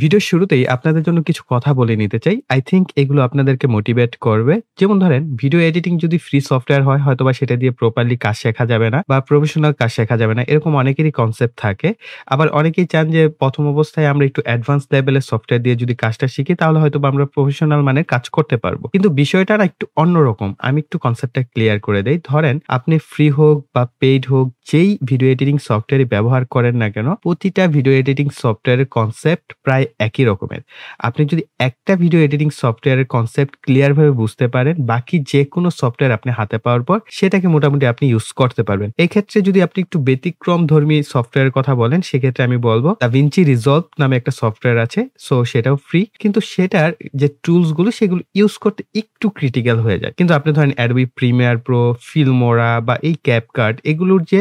ভিডিওর শুরুতেই আপনাদের জন্য কিছু কথা বলে নিতে চাই। আই থিংক এগুলো আপনাদেরকে মোটিভেট করবে। যেমন ধরেন ভিডিও এডিটিং যদি ফ্রি সফটওয়্যার হয় হয়তোবা সেটা দিয়ে প্রপারলি কাজ শেখা যাবে না বা প্রফেশনাল কাজ শেখা যাবে না। এরকম অনেকেরই কনসেপ্ট থাকে। আবার অনেকেই চান যে ১ম অবস্থায় আমরা একটু অ্যাডভান্স লেভেলের সফটওয়্যার দিয়ে যদি কাজটা শিখি তাহলে হয়তোবা আমরা প্রফেশনাল মানের কাজ করতে পারবো। কিন্তু বিষয়টা না একটু অন্যরকম। আমি একটু কনসেপ্টটা ক্লিয়ার করে দেই। ধরেন আপনি ফ্রি হোক বা পেইড হোক যেই ভিডিও এডিটিং সফটওয়্যারই ব্যবহার করেন না কেন, প্রতিটা ভিডিও এডিটিং সফটওয়্যারের কনসেপ্ট প্রায় একই রকমের। আপনি যদি একটা ভিডিও এডিটিং সফটওয়্যারের কনসেপ্ট ক্লিয়ার ভাবে বুঝতে পারেন, বাকি যেকোনো সফটওয়্যার আপনি হাতে পাওয়ার পর সেটাকে মোটামুটি আপনি ইউজ করতে পারবেন। এক্ষেত্রে যদি আপনি একটু ব্যতিক্রমধর্মী সফটওয়্যারের কথা বলেন, সেক্ষেত্রে আমি বলব DaVinci Resolve নামে একটা সফটওয়্যার আছে। সো সেটাও ফ্রি। কিন্তু সেটার যে টুলস গুলো সেগুলো ইউজ করতে একটু ক্রিটিক্যাল হয়ে যায়। কিন্তু আপনি ধরেন Adobe Premiere Pro, Filmora বা এই CapCut এগুলোর যে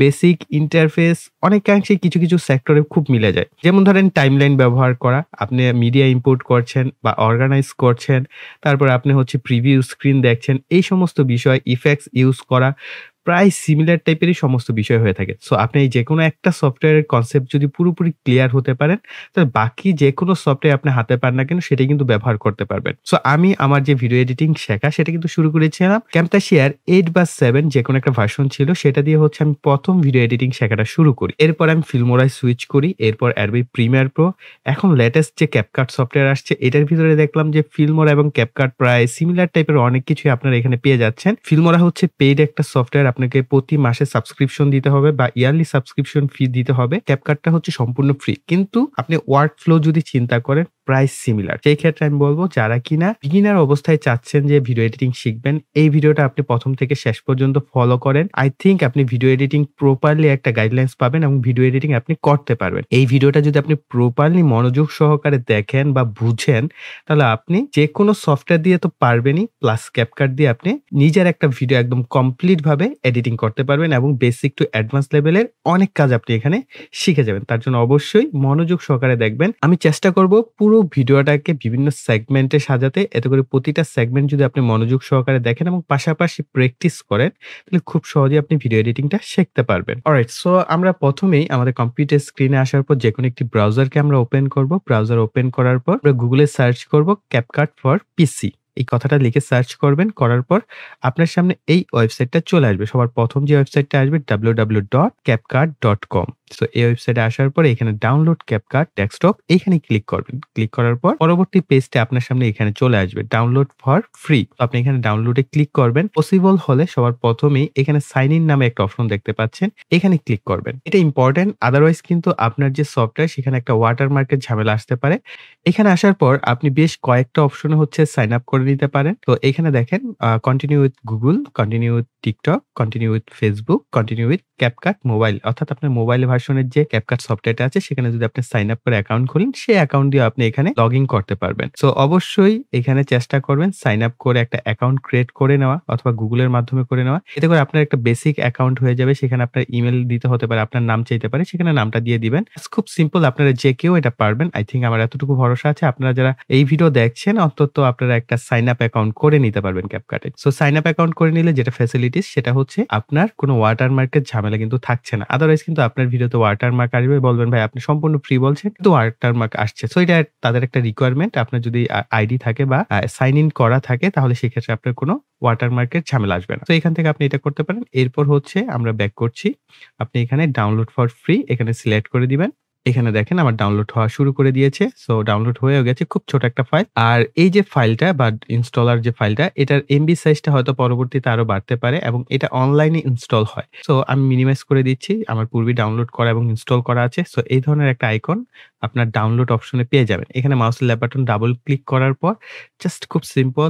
বেসিক ইন্টারফেস অনেকাংশেই কিছু সেক্টরে খুব মিলে যায়। যেমন ধরেন টাইমলাইন ব্যবহার করা, আপনি মিডিয়া ইম্পোর্ট করছেন বা অর্গানাইজ করছেন, তারপরে আপনি হচ্ছে প্রিভিউ স্ক্রিন দেখছেন। এই সমস্ত বিষয় ইফেক্টস ইউজ করা প্রায় সিমিলার টাইপেরই সমস্ত বিষয় হয়ে থাকে। সো আপনি এই যেকোনো একটা সফটওয়্যারের কনসেপ্ট যদি পুরোপুরি ক্লিয়ার হতে পারেন, তাহলে বাকি যেকোনো সফটওয়্যার আপনি হাতে পান না কেন সেটাই কিন্তু ব্যবহার করতে পারবেন। সো আমি আমার যে ভিডিও এডিটিং শেখা সেটা কিন্তু শুরু করেছিলাম Camtasia 8 বা 7 যেকোনো একটা ভার্সন ছিল সেটা দিয়ে হচ্ছে আমি ১ম ভিডিও এডিটিং শেখাটা শুরু করি। এরপর আমি Filmora সুইচ করি। এরপর Adobe Premiere Pro। এখন লেটেস্ট যে CapCut সফটওয়্যার আসছে এটার ভিতরে দেখলাম যে Filmora এবং CapCut প্রায় সিমিলার টাইপের অনেক কিছুই আপনারা এখানে পেয়ে যাচ্ছেন। Filmora হচ্ছে পেইড একটা সফটওয়্যার, আপনাকে প্রতি মাসে সাবস্ক্রিপশন দিতে হবে বা ইয়ারলি সাবস্ক্রিপশন ফি দিতে হবে। CapCut হচ্ছে সম্পূর্ণ ফ্রি। কিন্তু আপনি ওয়ার্ক ফ্লো যদি চিন্তা করেন প্রায় সিমিলার। সেই ক্ষেত্রে আমি বলব যারা কিনা বিগিনার অবস্থায় চাচ্ছেন যে ভিডিও এডিটিং শিখবেন, এই ভিডিওটা আপনি ১ম থেকে শেষ পর্যন্ত ফলো করেন। আই থিংক আপনি ভিডিও এডিটিং প্রপারলি একটা গাইডলাইনস পাবেন এবং ভিডিও এডিটিং আপনি করতে পারবেন। এই ভিডিওটা যদি আপনি প্রপারলি মনোযোগ সহকারে দেখেন বা বুঝেন, তাহলে আপনি যেকোনো সফটওয়্যার দিয়ে তো পারবেনই, প্লাস CapCut দিয়ে আপনি নিজের একটা ভিডিও একদম কমপ্লিট ভাবে এডিটিং করতে পারবেন এবং বেসিক টু অ্যাডভান্স লেভেলের অনেক কাজ আপনি এখানে শিখে যাবেন। তার জন্য অবশ্যই মনোযোগ সহকারে দেখবেন। আমি চেষ্টা করব পুরো ভিডিওটাকে বিভিন্ন সেগমেন্টে সাজাতে। এতে করে প্রতিটা সেগমেন্ট যদি আপনি মনোযোগ সহকারে দেখেন এবং পাশাপাশি প্র্যাকটিস করেন, তাহলে খুব সহজেই আপনি ভিডিও এডিটিংটা শিখতে পারবেন। অলরাইট, সো আমরা ১ম এই আমাদের কম্পিউটার স্ক্রিনে আসার পর যেকোনো একটি ব্রাউজারকে আমরা ওপেন করব। ব্রাউজার ওপেন করার পর আমরা Google এ সার্চ করব CapCut ফর পিসি। এই কথাটা লিখে সার্চ করবেন। করার পর আপনার সামনে এই ওয়েবসাইটটা চলে আসবে। সবার ১ম যে ওয়েবসাইটটা আসবে www.capcut.com। সো এই ওয়েবসাইটে আসার পরে এখানে ডাউনলোড CapCut ডেস্কটপ এইখানে ক্লিক করবেন। ক্লিক করার পর পরবর্তী পেজটা আপনার সামনে এখানে চলে আসবে ডাউনলোড ফর ফ্রি। তো আপনি এখানে ডাউনলোডে ক্লিক করবেন। পসিবল হলে সবার ১ম এই এখানে সাইন ইন নামে একটা অপশন দেখতে পাচ্ছেন। এখানে ক্লিক করবেন। এটা ইম্পোর্টেন্ট, আদারওয়াইজ কিন্তু আপনার যে সফটওয়্যার সেখানে একটা ওয়াটারমার্কের ঝামেলা আসতে পারে। এখানে আসার পর আপনি বেশ কয়েকটা অপশনে হচ্ছে সাইন আপ করে নিতে পারেন। তো এখানে দেখেন continue with Google, continue with TikTok, continue with Facebook, continue with CapCut mobile. অর্থাৎ আপনার মোবাইল ভার্সনের যে CapCut সফটওয়্যারটা আছে সেখানে যদি আপনি সাইন আপ করে অ্যাকাউন্ট খোলেন, সেই অ্যাকাউন্ট দিয়ে আপনি এখানে লগইন করতে পারবেন। সো অবশ্যই এখানে চেষ্টা করবেন সাইন আপ করে একটা অ্যাকাউন্ট ক্রিয়েট করে নেওয়া অথবা গুগলের মাধ্যমে করে নেওয়া। এতে করে আপনার একটা বেসিক অ্যাকাউন্ট হয়ে যাবে। সেখানে আপনার ইমেইল দিতে হতে পারে, আপনার নাম চাইতে পারে। সেখানে নামটা দিয়ে দিবেন। খুব সিম্পল, আপনারা যে কেউ এটা পারবেন। আই থিংক আমার এতটুকু ভরসা আছে আপনারা যারা এই ভিডিও দেখছেন অন্তত আপনারা একটা সাইন আপ অ্যাকাউন্ট করে নিতে পারবেন CapCut এ। সো সাইন আপ অ্যাকাউন্ট করে নিলে যেটা ফ্যাসিলিটিস সেটা হচ্ছে আপনার কোনো ওয়াটারমার্কের ঝামেলা কিন্তু থাকছে না। আদারওয়াইজ কিন্তু আপনার ভিডিওতে ওয়াটারমার্ক আসবে, বলবেন ভাই আপনি সম্পূর্ণ ফ্রি বলছেন কিন্তু ওয়াটারমার্ক আসছে। সো এটা তাদের একটা রিকোয়ারমেন্ট। আপনার যদি আইডি থাকে বা সাইন ইন করা থাকে তাহলে সেক্ষেত্রে আপনার কোনো ওয়াটারমার্কের ঝামেলা আসবে না। তো এখান থেকে আপনি এটা করতে পারেন। এরপর হচ্ছে আমরা ব্যাক করছি। আপনি এখানে ডাউনলোড ফর ফ্রি এখানে সিলেক্ট করে দিবেন। এখানে দেখেন আমার ডাউনলোড হওয়া শুরু করে দিয়েছে। সো ডাউনলোড হয়েও গেছে। খুব ছোট একটা ফাইল। আর এই যে ফাইলটা বা ইনস্টলার যে ফাইলটা এটার এমবি সাইজটা হয়তো পরবর্তীতে আরো বাড়তে পারে এবং এটা অনলাইনে ইনস্টল হয়। সো আমি মিনিমাইজ করে দিচ্ছি। আমার পূর্বেই ডাউনলোড করা এবং ইনস্টল করা আছে। সো এই ধরনের একটা আইকন আপনার ডাউনলোড অপশনে পেয়ে যাবেন। এখানে মাউসের লেফট বাটন ডাবল ক্লিক করার পর জাস্ট খুব সিম্পল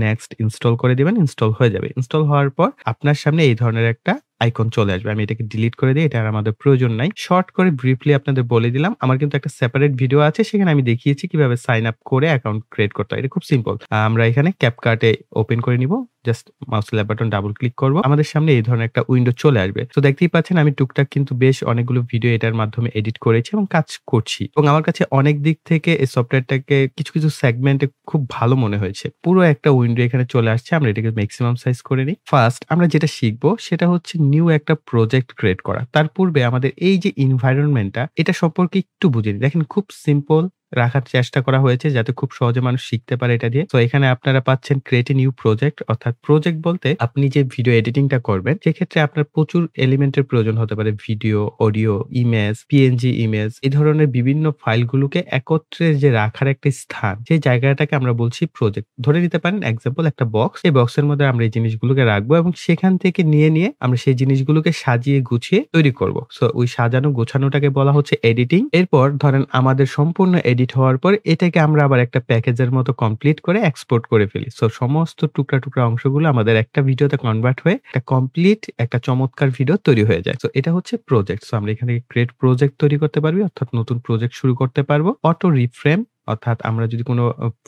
নেক্সট ইনস্টল করে দিবেন। ইনস্টল হয়ে যাবে। ইনস্টল হওয়ার পর আপনার সামনে এই ধরনের একটা আইকন চলে আসবে। আমি এটাকে ডিলিট করে দেই। এটা আর আমাদের প্রয়োজন নাই। শর্ট করে ব্রিফলি আপনাদের বলে দিলাম। আমার কিন্তু একটা সেপারেট ভিডিও আছে। সেখানে আমি দেখিয়েছি কিভাবে সাইন আপ করে অ্যাকাউন্ট ক্রিয়েট করতে হয়। এটা খুব সিম্পল। আমরা এখানে CapCut এ ওপেন করে নিব। জাস্ট মাউসের লেফট বাটন ডাবল ক্লিক করব। আমাদের সামনে এই ধরনের একটা উইন্ডো চলে আসবে। তো দেখতেই পাচ্ছেন আমি টুকটাক কিন্তু বেশ অনেকগুলো ভিডিও এটার মাধ্যমে এডিট করেছি এবং কাজ করছি। এবং আমার কাছে অনেক দিক থেকে এই সফটওয়্যারটাকে কিছু সেগমেন্টে খুব ভালো মনে হয়েছে। পুরো একটা উইন্ডো এখানে চলে আসছে। আমরা এটাকে মেক্সিমাম সাইজ করে নিই। ফার্স্ট আমরা যেটা শিখবো সেটা হচ্ছে নিউ একটা প্রজেক্ট ক্রিয়েট করা। তার পূর্বে আমাদের এই যে এনভায়রনমেন্টটা এটা সম্পর্কে একটু বুঝে নিই। দেখেন খুব সিম্পল রাখার চেষ্টা করা হয়েছে যাতে খুব সহজে মানুষ শিখতে পারে এটা দিয়ে। সো এখানে আপনারা পাচ্ছেন ক্রিয়েট এ নিউ প্রজেক্ট অর্থাৎ প্রজেক্ট বলতে আপনি যে ভিডিও এডিটিংটা করবেন সেক্ষেত্রে আপনার প্রচুর এলিমেন্টের প্রয়োজন হতে পারে। Video, audio, image, PNG image এই ধরনের বিভিন্ন ফাইলগুলোকে একত্রে যে রাখার একটা স্থান, সেই জায়গাটাকে আমরা বলছি প্রজেক্ট। ধরে নিতে পারেন এক্সাম্পল একটা বক্স। এই বক্সের মধ্যে আমরা এই জিনিসগুলোকে রাখবো এবং সেখান থেকে নিয়ে আমরা সেই জিনিসগুলোকে সাজিয়ে গুছিয়ে তৈরি করব। সো ওই সাজানো গোছানোটাকে বলা হচ্ছে এডিটিং। এরপর ধরেন আমাদের সম্পূর্ণ এডিট হওয়ার পর এটাকে আমরা আবার একটা প্যাকেজের মতো কমপ্লিট করে এক্সপোর্ট করে ফেলি। সো সমস্ত টুকরা অংশগুলো আমাদের একটা ভিডিওতে কনভার্ট হয়ে একটা কমপ্লিট একটা চমৎকার ভিডিও তৈরি হয়ে যায়। সো এটা হচ্ছে প্রজেক্ট। সো আমরা এখান থেকে ক্রিয়েট প্রজেক্ট তৈরি করতে পারবি অর্থাৎ নতুন প্রজেক্ট শুরু করতে পারবো। অটো রিফ্রেম অর্থাৎ আমরা যদি কোন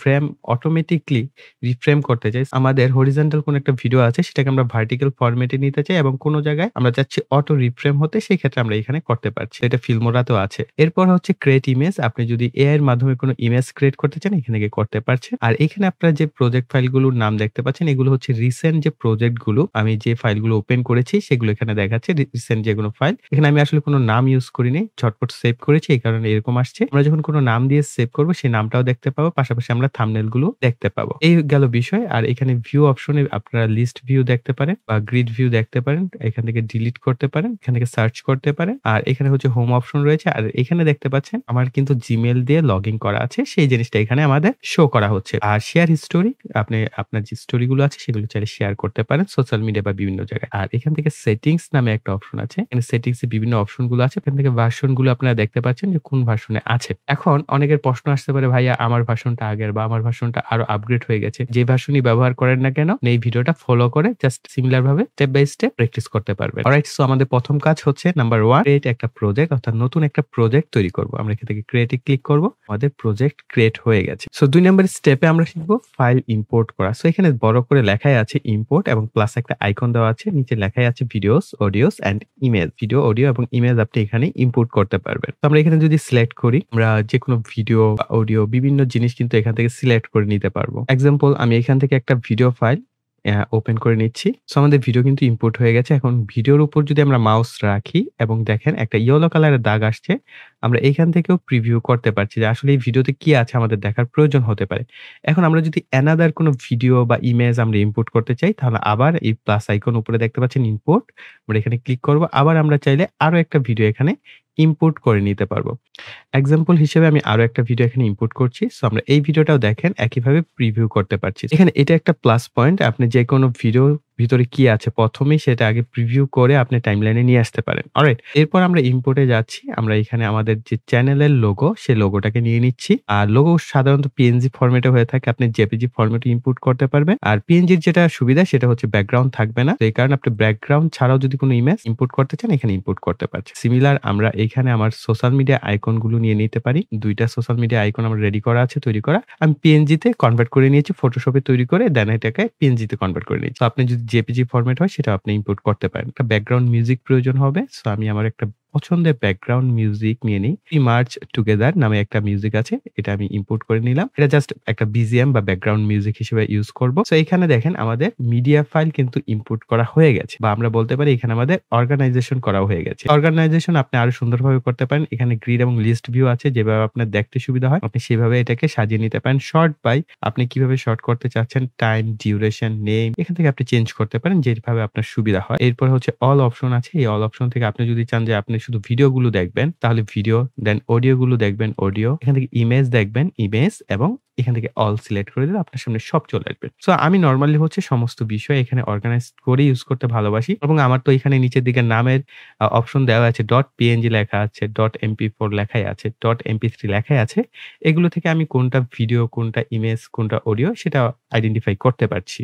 ফ্রেম অটোমেটিক্যালি রিফ্রেম করতে চাই, আমাদের হরিজন্টাল কোন একটা ভিডিও আছে সেটাকে আমরা ভার্টিক্যাল ফরম্যাটে নিতে চাই এবং কোন জায়গায় আমরা চাচ্ছি অটো রিফ্রেম হতে, সেই ক্ষেত্রে আমরা এখানে করতে পারছি। এটা ফিল্মোরাতেও আছে। এরপর হচ্ছে ক্রিয়েট ইমেজ। আপনি যদি এআই এর মাধ্যমে কোন ইমেজ ক্রিয়েট করতে চান এখানে গিয়ে করতে পারছেন। আর এখানে আপনারা যে প্রজেক্ট ফাইলগুলোর নাম দেখতে পাচ্ছেন এগুলো হচ্ছে রিসেন্ট যে প্রজেক্ট গুলো আমি যে ফাইলগুলো ওপেন করেছি সেগুলো এখানে দেখাচ্ছে। রিসেন্ট যেগুলো ফাইল এখানে আমি আসলে কোন নাম ইউজ করিনি, ঝটপট সেভ করেছি এই কারণে এরকম আসছে। আমরা যখন কোন নাম দিয়ে সেভ করব সেই নামটাও দেখতে পাবো, পাশাপাশি আমরা থাম্বনেল গুলো দেখতে পাবো। এই গেল বিষয়। আর এখানে ভিউ অপশনে আপনারা লিস্ট ভিউ দেখতে পারেন বা গ্রিড ভিউ দেখতে পারেন। এখান থেকে ডিলিট করতে পারেন, এখান থেকে সার্চ করতে পারেন। আর এখানে হচ্ছে হোম অপশন রয়েছে। আর এখানে দেখতে পাচ্ছেন আমার কিন্তু জিমেইল দিয়ে লগইন করা আছে, সেই জিনিসটা এখানে আমাদের শো করা হচ্ছে। আর শেয়ার হিস্টোরি, আপনি আপনার যে স্টোরি গুলো আছে সেগুলো চাইলে শেয়ার করতে পারেন সোশ্যাল মিডিয়া বা বিভিন্ন জায়গায়। আর এখান থেকে সেটিংস নামে একটা অপশন আছে। এখানে সেটিংস এ বিভিন্ন অপশন গুলো আছে। এখান থেকে ভার্সন গুলো আপনারা দেখতে পাচ্ছেন যে কোন ভার্সনে আছে। এখন অনেকের প্রশ্ন আসতে পারে, ভাইয়া আমার ভার্সনটা আগের বা আমার ভার্সনটা আরো আপগ্রেড হয়ে গেছে। যে ভার্সনই ব্যবহার করেন না কেন এই ভিডিওটা ফলো করে জাস্ট সিমিলার ভাবে স্টেপ বাই স্টেপ প্র্যাকটিস করতে পারবেন। অলরাইট, সো আমাদের প্রথম কাজ হচ্ছে নাম্বার 1 ক্রিয়েট একটা প্রজেক্ট অর্থাৎ নতুন একটা প্রজেক্ট তৈরি করব। আমরা এখান থেকে ক্রিয়েট এ ক্লিক করব। আমাদের প্রজেক্ট ক্রিয়েট হয়ে গেছে। সো 2 নাম্বার স্টেপে আমরা শিখব ফাইল ইম্পোর্ট করা। সো এখানে বড় করে লেখাই আছে ইম্পোর্ট এবং প্লাস একটা আইকন দেওয়া আছে। নিচে লেখাই আছে videos, audios and image. Video, audio এবং ইমেজ আপনি এখানে ইম্পোর্ট করতে পারবেন। তো আমরা এখানে যদি সিলেক্ট করি আমরা যেকোনো ভিডিও, অডিও বিভিন্ন জিনিস কিন্তু এখান থেকে সিলেক্ট করে নিতে পারবো। এক্সাম্পল আমি এখান থেকে একটা ভিডিও ফাইল ওপেন করে নিচ্ছি। সো আমাদের ভিডিও কিন্তু ইম্পোর্ট হয়ে গেছে। এখন ভিডিওর উপর যদি আমরা মাউস রাখি এবং দেখেন একটা ইয়েলো কালারের দাগ আসছে, আমরা এখান থেকেও প্রিভিউ করতে পারছি যে আসলে এই ভিডিওতে কি আছে আমাদের দেখার প্রয়োজন হতে পারে। এখন আমরা যদি অ্যানাদার কোনো ভিডিও বা ইমেজ আমরা ইম্পোর্ট করতে চাই তাহলে আবার এই প্লাস আইকন উপরে দেখতে পাচ্ছেন ইম্পোর্ট। আমরা এখানে ক্লিক করব। আবার আমরা চাইলে আরো একটা ভিডিও এখানে ইম্পোর্ট করে নিতে পারবো। এক্সাম্পল হিসেবে আমি আরো একটা ভিডিও এখানে ইম্পোর্ট করছি। সো আমরা এই ভিডিওটাও দেখেন একইভাবে প্রিভিউ করতে পারছি। এখানে এটা একটা প্লাস পয়েন্ট। আপনি যেকোনো ভিডিওর ভিতরে কি আছে প্রথমেই সেটা আগে প্রিভিউ করে আপনি টাইমলাইনে নিয়ে আসতে পারেন। অলরাইট, এরপর আমরা ইম্পোর্টে যাচ্ছি। আমরা এখানে আমাদের যে চ্যানেলের লোগো সেই লোগোটাকে নিয়ে নিচ্ছি। আর লোগো সাধারণত পিএনজি ফরম্যাটে হয়ে থাকে, আপনি জেপিজি ফরম্যাটে ইম্পোর্ট করতে পারবেন। আর পিএনজির যেটা সুবিধা সেটা হচ্ছে ব্যাকগ্রাউন্ড থাকবে না। তো এই কারণে আপনি ব্যাকগ্রাউন্ড ছাড়াও যদি কোনো ইমেজ ইম্পোর্ট করতে চান এখানে ইম্পোর্ট করতে পারছেন। সিমিলার আমরা এখানে আমার সোশ্যাল মিডিয়া আইকন গুলো নিয়ে নিতে পারি। 2টা সোশ্যাল মিডিয়া আইকন আমার রেডি করা আছে, তৈরি করা। আমি পিএনজি তে কনভার্ট করে নিয়েছি, ফটোশপে তৈরি করে দেন এটাকে পিএনজি তে কনভার্ট করে নিয়েছি। তো আপনি যদি জেপিজি ফরম্যাট হয় সেটা আপনি ইম্পোর্ট করতে পারেন। একটা ব্যাকগ্রাউন্ড মিউজিক প্রয়োজন হবে। সো আমি আমার একটা পছন্দের ব্যাকগ্রাউন্ড মিউজিক নিয়ে নিই। We March Together নামে একটা মিউজিক আছে। এটা আমি ইম্পোর্ট করে নিলাম। এটা জাস্ট একটা বিজিএম বা ব্যাকগ্রাউন্ড মিউজিক হিসেবে ইউজ করব। সো এখানে দেখেন আমাদের মিডিয়া ফাইল কিন্তু ইম্পোর্ট করা হয়ে গেছে বা আমরা বলতে পারি এখানে আমাদের অর্গানাইজেশন করা হয়ে গেছে। অর্গানাইজেশন আপনি আরো সুন্দরভাবে করতে পারেন। এখানে গ্রিড এবং লিস্ট ভিউ আছে, যেভাবে আপনার দেখতে সুবিধা হয় আপনি সেভাবে এটাকে সাজিয়ে নিতে পারেন। শর্ট বাই আপনি কিভাবে শর্ট করতে চাচ্ছেন, টাইম, ডিউরেশন, নেম এখান থেকে আপনি চেঞ্জ করতে পারেন যেভাবে আপনার সুবিধা হয়। এরপর হচ্ছে অল অপশন আছে। এই অল অপশন থেকে আপনি যদি চান যে আপনি শুধু ভিডিও গুলো দেখবেন তাহলে ভিডিও, দেন অডিও গুলো দেখবেন অডিও, এখান থেকে ইমেজ দেখবেন ইমেজ এবং এখান থেকে অল সিলেক্ট করে দিলে আপনার সামনে সব চলে আসবে। সো আমি নরমালি হচ্ছে সমস্ত বিষয় এখানে অর্গানাইজ করে ইউজ করতে ভালোবাসি এবং আমার তো এখানে নিচের দিকে নামের অপশন দেওয়া আছে, .png লেখা আছে, .mp4 লেখাই আছে, .mp3 লেখাই আছে। এগুলো থেকে আমি কোনটা ভিডিও, কোনটা ইমেজ, কোনটা অডিও সেটা আইডেন্টিফাই করতে পারছি।